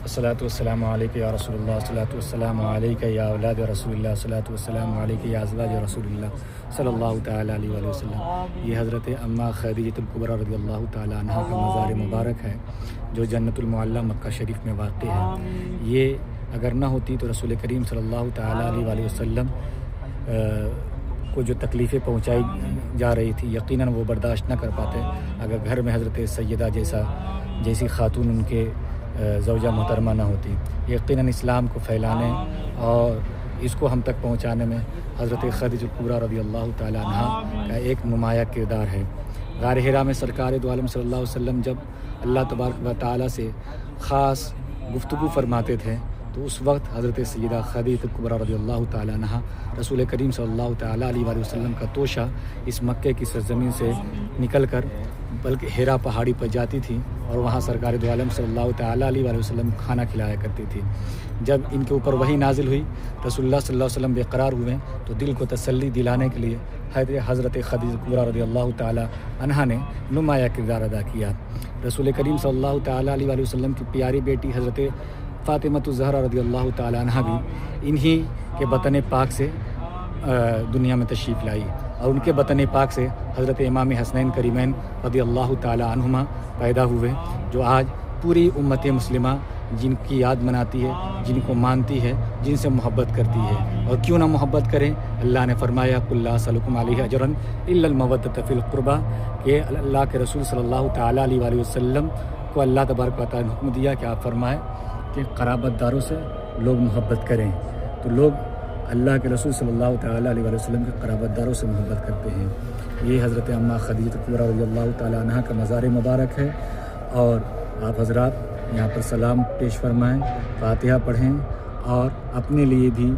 الصلاۃ والسلام علیک یا رسول اللہ، الصلاۃ والسلام علیک یا اولاد رسول اللہ، الصلاۃ والسلام علیک یا ازواج رسول اللہ صلی اللہ تعالیٰ علیہ وآلہ وسلم۔ یہ حضرت اماں خدیجہ الکبریٰ رضی اللہ تعالیٰ عنہا کا مزار مبارک ہے جو جنت المعلیٰ مکہ شریف میں واقع ہے۔ یہ اگر نہ ہوتی تو رسول کریم صلی اللہ تعالیٰ علیہ وآلہ وسلم کو جو تکلیفیں پہنچائی جا رہی تھی یقیناً وہ برداشت نہ کر پاتے اگر گھر میں حضرت سیدہ جیسی خاتون ان کے زوجہ محترمہ نہ ہوتی۔ یقیناً اسلام کو پھیلانے اور اس کو ہم تک پہنچانے میں حضرت خدیجہ الکبریٰ رضی اللہ تعالیٰ عنہا کا ایک نمایاں کردار ہے۔ غار حرا میں سرکار دو عالم صلی اللہ علیہ وسلم جب اللہ تبارک و تعالیٰ سے خاص گفتگو فرماتے تھے تو اس وقت حضرت سیدہ خدیجہ الکبریٰ رضی اللہ تعالیٰ عنہا رسول کریم صلی اللہ تعالیٰ علیہ وآلہ وسلم کا توشہ اس مکے کی سرزمین سے نکل کر بلکہ حرا پہاڑی پر جاتی تھی اور وہاں سرکار دو عالم صلی اللہ تعالیٰ علیہ وآلہ وسلم کھانا کھلایا کرتی تھی۔ جب ان کے اوپر وحی نازل ہوئی رسول اللہ صلی اللہ علیہ وسلم بے قرار ہوئے تو دل کو تسلی دلانے کے لیے حضرت خدیجہ الکبریٰ رضی اللہ تعالیٰ عنہا نے نمایاں کردار ادا کیا۔ رسول کریم صلی اللہ تعالیٰ علیہ وآلہ وسلم کی پیاری بیٹی حضرت فاطمہ الزہرا رضی اللہ تعالیٰ عنہا بھی انہی کے بطن پاک سے دنیا میں تشریف لائی اور ان کے بطن پاک سے حضرت امام حسنین کریمین رضی اللہ تعالیٰ عنہما پیدا ہوئے جو آج پوری امت مسلمہ جن کی یاد مناتی ہے، جن کو مانتی ہے، جن سے محبت کرتی ہے۔ اور کیوں نہ محبت کریں، اللہ نے فرمایا قُلْ لَا أَسْأَلُكُمْ عَلَيْهِ أَجْرًا إِلَّا الْمَوَدَّةَ فِي الْقُرْبَى کہ اللہ کے رسول صلی اللہ تعالیٰ علیہ وآلہ وسلم کو اللہ تبارک و تعالیٰ نے حکم دیا کہ آپ فرمائیں کہ قرابت داروں سے لوگ محبت کریں، تو لوگ اللہ کے رسول صلی اللہ تعالیٰ علیہ وآلہ وسلم کے قرابت داروں سے محبت کرتے ہیں۔ یہ حضرت اماں خدیجہ الکبریٰ رضی اللہ تعالیٰ عنہا کا مزار مبارک ہے اور آپ حضرات یہاں پر سلام پیش فرمائیں، فاتحہ پڑھیں اور اپنے لیے بھی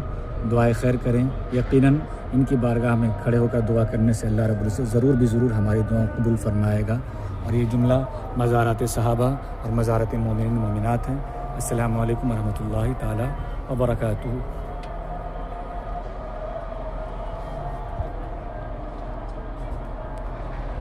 دعائے خیر کریں۔ یقیناً ان کی بارگاہ میں کھڑے ہو کر دعا کرنے سے اللہ رب العزت ضرور ہماری دعاؤں قبول فرمائے گا۔ اور یہ جملہ مزارات صحابہ اور مزارات مومنین مومنات ہیں۔ السلام علیکم ورحمۃ اللہ تعالیٰ وبرکاتہ۔